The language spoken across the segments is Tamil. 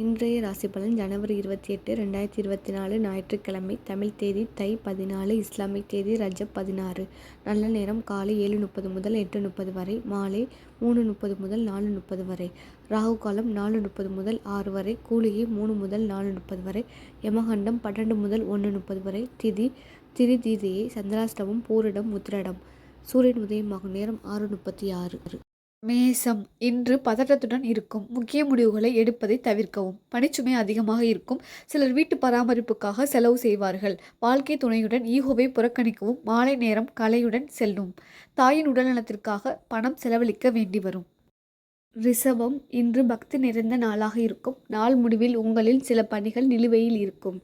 இன்றைய ராசி பலன் ஜனவரி 28, 2024 ஞாயிற்றுக்கிழமை. தமிழ் தேதி தை 14, இஸ்லாமிக் தேதி ரஜப் 16. நல்ல நேரம் காலை 7:30 முதல் 8:30 வரை, மாலை 3:30 முதல் 4:30 வரை. ராகு காலம் 4:30 முதல் 6 வரை, கூலிகை 3 முதல் 4:30 வரை, யமகண்டம் 12 முதல் 1:30 வரை. திதி திதியை, சந்திராஷ்டமம், பூரிடம், உத்திரடம். சூரியன் உதயமாகும் நேரம் 6:36. மேசம். இன்று பதட்டத்துடன் இருக்கும். முக்கிய முடிவுகளை எடுப்பதை தவிர்க்கவும். பணிச்சுமை அதிகமாக இருக்கும். சிலர் வீட்டு பராமரிப்புக்காக செலவு செய்வார்கள். வாழ்க்கை துணையுடன் ஈகோவை புறக்கணிக்கவும். மாலை நேரம் கலையுடன் செல்லும். தாயின் உடல்நலத்திற்காக பணம் செலவழிக்க வேண்டி வரும். ரிஷபம். இன்று பக்தி நிறைந்த நாளாக இருக்கும். நாள் முடிவில் உங்களில் சில பணிகள் நிலுவையில் இருக்கும்.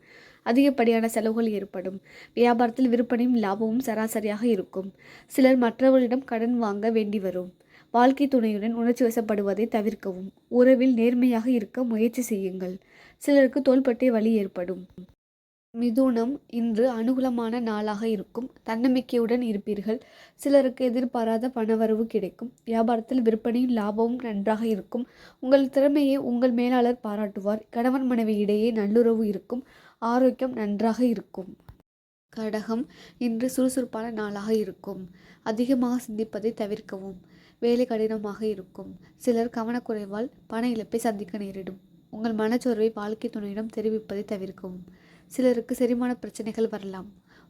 அதிகப்படியான செலவுகள் ஏற்படும். வியாபாரத்தில் விற்பனையும் லாபமும் சராசரியாக இருக்கும். சிலர் மற்றவர்களிடம் கடன் வாங்க வேண்டி வரும். வாழ்க்கை துணையுடன் உணர்ச்சி வசப்படுவதை தவிர்க்கவும். உறவில் நேர்மையாக இருக்க முயற்சி செய்யுங்கள். சிலருக்கு தோள்பட்டை வலி ஏற்படும். மிதுனம். இன்று அனுகூலமான நாளாக இருக்கும். தன்னம்பிக்கையுடன் இருப்பீர்கள். சிலருக்கு எதிர்பாராத பணவரவு கிடைக்கும். வியாபாரத்தில் விற்பனையும் லாபமும் நன்றாக இருக்கும். உங்கள் திறமையை உங்கள் மேலாளர் பாராட்டுவார். கணவன் மனைவி இடையே நல்லுறவு இருக்கும். ஆரோக்கியம் நன்றாக இருக்கும். கடகம். இன்று சுறுசுறுப்பான நாளாக இருக்கும். அதிகமாக சிந்திப்பதை தவிர்க்கவும். வேலை கடினமாக இருக்கும். சிலர் கவனக்குறைவால் பண இழப்பை சந்திக்க நேரிடும். உங்கள் மனச்சோர்வை வாழ்க்கை துணையிடம் தெரிவிப்பதை தவிர்க்கவும். சிலருக்கு செரிமான பிரச்சனைகள் வரலாம்.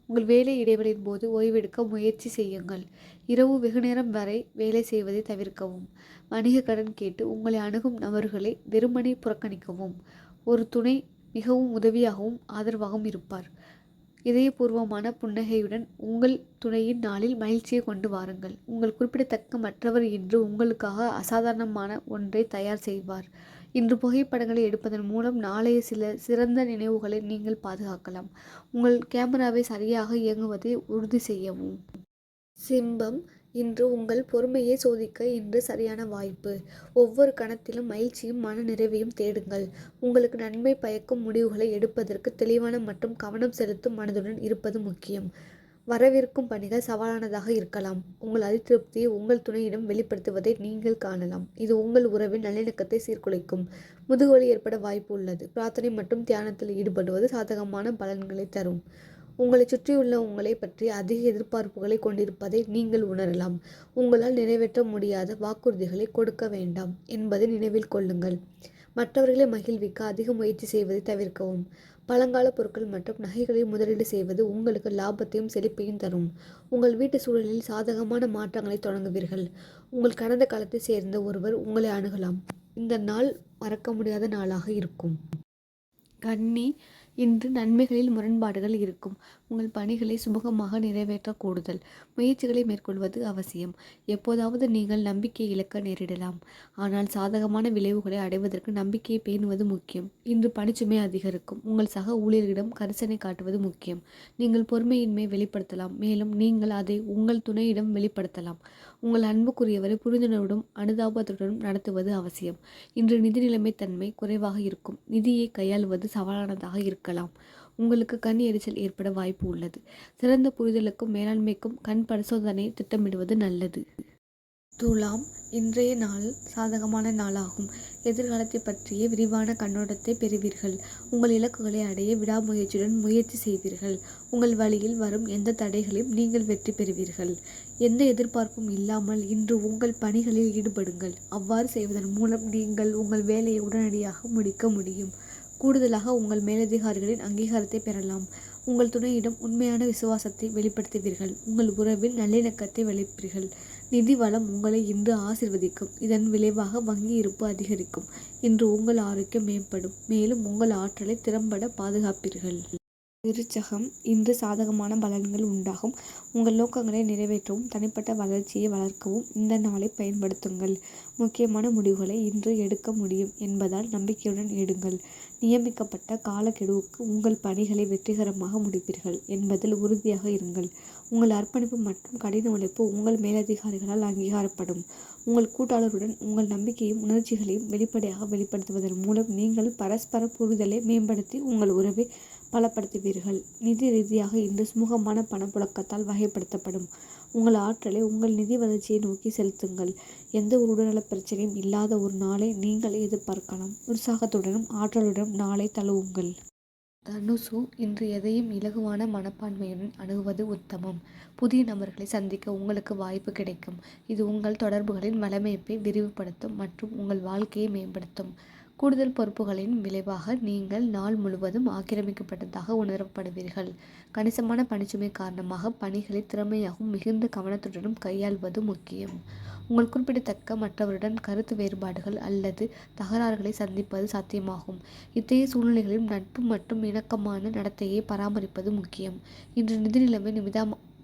உங்கள் வேலை இடைவெளியின் போது ஓய்வெடுக்க முயற்சி செய்யுங்கள். இரவு வெகுநேரம் வரை வேலை செய்வதை தவிர்க்கவும். வணிக கடன் கேட்டு உங்களை அணுகும் நபர்களை வெறுமனே புறக்கணிக்கவும். ஒரு துணை மிகவும் உதவியாகவும் ஆதரவாகவும் இருப்பார். இதயபூர்வமான புன்னகையுடன் உங்கள் துணையின் நாளில் மகிழ்ச்சியை கொண்டு வாருங்கள். உங்கள் குறிப்பிடத்தக்க மற்றவர் இன்று உங்களுக்காக அசாதாரணமான ஒன்றை தயார் செய்வார். இன்று புகைப்படங்களை எடுப்பதன் மூலம் நாளைய சில சிறந்த நினைவுகளை நீங்கள் பாதுகாக்கலாம். உங்கள் கேமராவை சரியாக இயங்குவதை உறுதி செய்யவும். சிம்பம். இன்று உங்கள் பொறுமையை சோதிக்க இன்று சரியான வாய்ப்பு. ஒவ்வொரு கணத்திலும் மகிழ்ச்சியும் மன நிறைவையும் தேடுங்கள். உங்களுக்கு நன்மை பயக்கும் முடிவுகளை எடுப்பதற்கு தெளிவான மற்றும் கவனம் செலுத்தும் மனதுடன் இருப்பது முக்கியம். வரவிருக்கும் பணிகள் சவாலானதாக இருக்கலாம். உங்கள் அதிருப்தியை உங்கள் துணையிடம் வெளிப்படுத்துவதை நீங்கள் காணலாம். இது உங்கள் உறவின் நல்லிணக்கத்தை சீர்குலைக்கும். முதுகுவலி ஏற்பட வாய்ப்பு உள்ளது. பிரார்த்தனை மற்றும் தியானத்தில் ஈடுபடுவது சாதகமான பலன்களை தரும். உங்களை சுற்றியுள்ள உங்களை பற்றி அதிக எதிர்பார்ப்புகளை கொண்டிருப்பதை நீங்கள் உணரலாம். உங்களால் நிறைவேற்ற முடியாத வாக்குறுதிகளை கொடுக்க வேண்டாம் என்பதை நினைவில் கொள்ளுங்கள். மற்றவர்களை மகிழ்விக்க அதிக முயற்சி செய்வதை தவிர்க்கவும். பழங்கால பொருட்கள் மற்றும் நகைகளில் முதலீடு செய்வது உங்களுக்கு லாபத்தையும் செழிப்பையும் தரும். உங்கள் வீட்டு சூழலில் சாதகமான மாற்றங்களை தொடங்குவீர்கள். உங்கள் கடந்த காலத்தை சேர்ந்த ஒருவர் உங்களை அணுகலாம். இந்த நாள் மறக்க முடியாத நாளாக இருக்கும். கன்னி. இன்று நன்மைகளில் முரண்பாடுகள் இருக்கும். உங்கள் பணிகளை சுமூகமாக நிறைவேற்ற கூடுதல் முயற்சிகளை மேற்கொள்வது அவசியம். எப்போதாவது நீங்கள் நம்பிக்கை இழக்க நேரிடலாம். ஆனால் சாதகமான விளைவுகளை அடைவதற்கு நம்பிக்கையை பேணுவது முக்கியம். இன்று பணிச்சுமை அதிகரிக்கும். உங்கள் சக ஊழியர்களிடம் கரிசனை காட்டுவது முக்கியம். நீங்கள் பொறுமையின்மை வெளிப்படுத்தலாம். மேலும் நீங்கள் அதை உங்கள் துணையிடம் வெளிப்படுத்தலாம். உங்கள் அன்புக்குரியவரை புரிந்துணர்வுடன் அனுதாபத்துடன் நடத்துவது அவசியம். இன்று நிதி நிலைமைத்தன்மை குறைவாக இருக்கும். நிதியை கையாளுவது சவாலானதாக இருக்கலாம். உங்களுக்கு கண் எரிச்சல் ஏற்பட வாய்ப்பு உள்ளது. சிறந்த புரிதலுக்கும் மேலாண்மைக்கும் கண் பரிசோதனை திட்டமிடுவது நல்லது. துலாம். இன்றைய நாள் சாதகமான நாளாகும். எதிர்காலத்தை பற்றிய விரிவான கண்ணோட்டத்தை பெறுவீர்கள். உங்கள் இலக்குகளை அடைய விடாமுயற்சியுடன் முயற்சி செய்வீர்கள். உங்கள் வழியில் வரும் எந்த தடைகளையும் நீங்கள் வெற்றி பெறுவீர்கள். எந்த எதிர்பார்ப்பும் இல்லாமல் இன்று உங்கள் பணிகளில் ஈடுபடுங்கள். அவ்வாறு செய்வதன் மூலம் நீங்கள் உங்கள் வேலையை உடனடியாக முடிக்க முடியும். கூடுதலாக உங்கள் மேலதிகாரிகளின் அங்கீகாரத்தை பெறலாம். உங்கள் துணையிடம் உண்மையான விசுவாசத்தை வெளிப்படுத்துவீர்கள். உங்கள் உறவில் நல்லிணக்கத்தை வெளிப்பீர்கள். நிதி வளம் உங்களை இன்று ஆசிர்வதிக்கும். இதன் விளைவாக வங்கி இருப்பு அதிகரிக்கும். இன்று உங்கள் ஆரோக்கியம் மேம்படும். மேலும் உங்கள் ஆற்றலை திறம்பட பாதுகாப்பீர்கள். விருச்சகம். இன்று சாதகமான பலன்கள் உண்டாகும். உங்கள் நோக்கங்களை நிறைவேற்றவும் தனிப்பட்ட வளர்ச்சியை வளர்க்கவும் இந்த நாளை பயன்படுத்துங்கள். முக்கியமான முடிவுகளை இன்று எடுக்க முடியும் என்பதால் நம்பிக்கையுடன் எடுங்கள். நியமிக்கப்பட்ட காலக்கெடுவுக்கு உங்கள் பணிகளை வெற்றிகரமாக முடிப்பீர்கள் என்பதில் உறுதியாக இருங்கள். உங்கள் அர்ப்பணிப்பு மற்றும் கடின உழைப்பு உங்கள் மேலதிகாரிகளால் அங்கீகாரப்படும். உங்கள் கூட்டாளருடன் உங்கள் நம்பிக்கையும் உணர்ச்சிகளையும் வெளிப்படையாக வெளிப்படுத்துவதன் மூலம் நீங்கள் பரஸ்பர புரிதலை மேம்படுத்தி உங்கள் உறவை பலப்படுத்துவீர்கள். நிதி ரீதியாக இன்று சுமூகமான பணப்புழக்கத்தால் வகைப்படுத்தப்படும். உங்கள் ஆற்றலை உங்கள் நிதி வளர்ச்சியை நோக்கி செலுத்துங்கள். எந்த ஒரு உடல்நலப் பிரச்சனையும் இல்லாத ஒரு நாளை நீங்கள் எதிர்பார்க்கலாம். உற்சாகத்துடனும் ஆற்றலுடனும் நாளை தழுவுங்கள். தனுசு, இன்று எதையும் இலகுவான மனப்பான்மையுடன் அணுகுவது உத்தமம். புதிய நபர்களை சந்திக்க உங்களுக்கு வாய்ப்பு கிடைக்கும். இது உங்கள் தொடர்புகளின் வலையமைப்பை விரிவுபடுத்தும் மற்றும் உங்கள் வாழ்க்கையை மேம்படுத்தும். கூடுதல் பொறுப்புகளின் விளைவாக நீங்கள் நாள் முழுவதும் ஆக்கிரமிக்கப்பட்டதாக உணரப்படுவீர்கள். கணிசமான பணிச்சுமை காரணமாக பணிகளை திறமையாகவும் மிகுந்த கவனத்துடனும் கையாள்வது முக்கியம். உங்கள் குறிப்பிடத்தக்க மற்றவருடன் கருத்து வேறுபாடுகள் அல்லது தகராறுகளை சந்திப்பது சாத்தியமாகும். இத்தகைய சூழ்நிலைகளிலும் நட்பு மற்றும் இணக்கமான நடத்தையை பராமரிப்பது முக்கியம். இன்று நிதி நிலைமை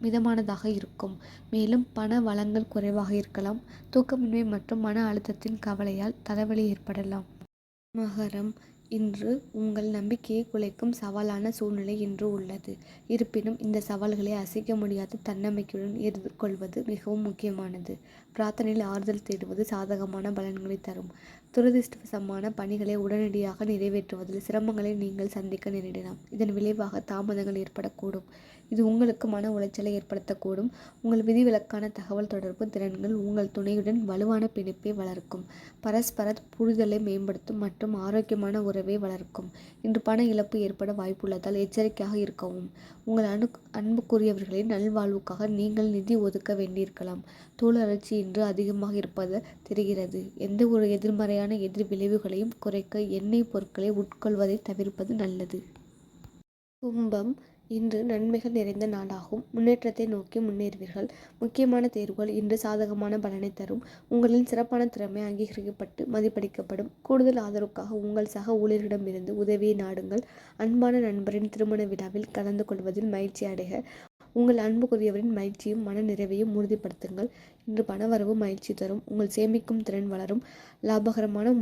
மிதமானதாக இருக்கும். மேலும் பண வளங்கள் குறைவாக இருக்கலாம். தூக்கமின்மை மற்றும் மன அழுத்தத்தின் கவலையால் தலைவலி ஏற்படலாம். மகரம், இன்று உங்கள் நம்பிக்கையை குலைக்கும் சவாலான சூழ்நிலை இன்று உள்ளது. இருப்பினும் இந்த சவால்களை அசைக்க முடியாத தன்னம்பிக்கையுடன் எதிர்கொள்வது மிகவும் முக்கியமானது. பிரார்த்தனையில் ஆறுதல் தேடுவது சாதகமான பலன்களை தரும். துரதிர்ஷ்டவசமான பணிகளை உடனடியாக நிறைவேற்றுவதில் சிரமங்களை நீங்கள் சந்திக்க நேரிடலாம். இதன் விளைவாக தாமதங்கள் ஏற்படக்கூடும். இது உங்களுக்கு மன உளைச்சலை ஏற்படுத்தக்கூடும். உங்கள் விதிவிலக்கான தகவல் தொடர்பு திறன்கள் உங்கள் துணையுடன் வலுவான பிணைப்பை வளர்க்கும். பரஸ்பர புரிதலை மேம்படுத்தும் மற்றும் ஆரோக்கியமான உறவை வளர்க்கும். இன்று பண இழப்பு ஏற்பட வாய்ப்புள்ளதால் எச்சரிக்கையாக இருக்கவும். உங்கள் அன்புக்குரியவர்களின் நல்வாழ்வுக்காக நீங்கள் நிதி ஒதுக்க வேண்டியிருக்கலாம். தோல் அழற்சி இன்று அதிகமாக இருப்பது தெரிகிறது. எந்த ஒரு எதிர்மறையான எதிர் விளைவுகளையும் குறைக்க எண்ணெய் பொருட்களை உட்கொள்வதை தவிர்ப்பது நல்லது. கும்பம், இன்று நன்மைகள் நிறைந்த நாளாகும். முன்னேற்றத்தை நோக்கி முன்னேறுவீர்கள். முக்கியமான தேர்வுகள் இன்று சாதகமான பலனை தரும். உங்களின் சிறப்பான திறமை அங்கீகரிக்கப்பட்டு மதிப்பளிக்கப்படும். கூடுதல் ஆதரவுக்காக உங்கள் சக ஊழியர்களிடமிருந்து உதவியை நாடுங்கள். அன்பான நண்பரின் திருமண விழாவில் கலந்து கொள்வதில் மகிழ்ச்சி அடைக. உங்கள் அன்புக்குரியவரின் மகிழ்ச்சியும் மன நிறைவையும் உறுதிப்படுத்துங்கள். இன்று பணவரவு மகிழ்ச்சி தரும். உங்கள் சேமிக்கும் திறன் வளரும். லாபகரமான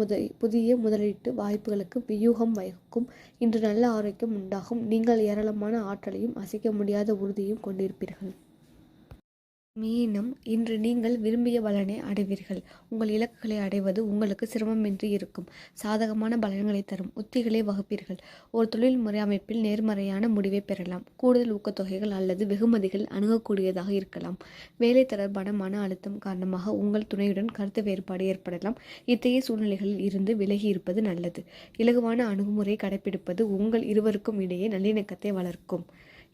புதிய முதலீட்டு வாய்ப்புகளுக்கு வியூகம் வகுக்கும். இன்று நல்ல ஆரோக்கியம் உண்டாகும். நீங்கள் ஏராளமான ஆற்றலையும் அசைக்க முடியாத உறுதியும் கொண்டிருப்பீர்கள். மீனம், இன்று நீங்கள் விரும்பிய பலனை அடைவீர்கள். உங்கள் இலக்குகளை அடைவது உங்களுக்கு சிரமமின்றி இருக்கும். சாதகமான பலன்களை தரும் உத்திகளை வகுப்பீர்கள். ஒரு தொழில் முறை அமைப்பில் நேர்மறையான முடிவை பெறலாம். கூடுதல் ஊக்கத்தொகைகள் அல்லது வெகுமதிகள் அணுகக்கூடியதாக இருக்கலாம். வேலை தொடர்பான மன அழுத்தம் காரணமாக உங்கள் துணையுடன் கருத்து வேறுபாடு ஏற்படலாம். இத்தகைய சூழ்நிலைகளில் இருந்து விலகி இருப்பது நல்லது. இலகுவான அணுகுமுறை கடைபிடிப்பது உங்கள் இருவருக்கும் இடையே நல்லிணக்கத்தை வளர்க்கும்.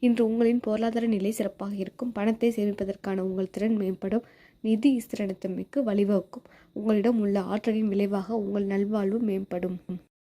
இன்று உங்களின் பொருளாதார நிலை சிறப்பாக இருக்கும். பணத்தை சேமிப்பதற்கான உங்கள் திறன் மேம்படும். நிதி ஸ்திரத்தன்மைக்கு வழிவகுக்கும். உங்களிடம் உள்ள ஆற்றலின் விளைவாக உங்கள் நல்வாழ்வு மேம்படும்.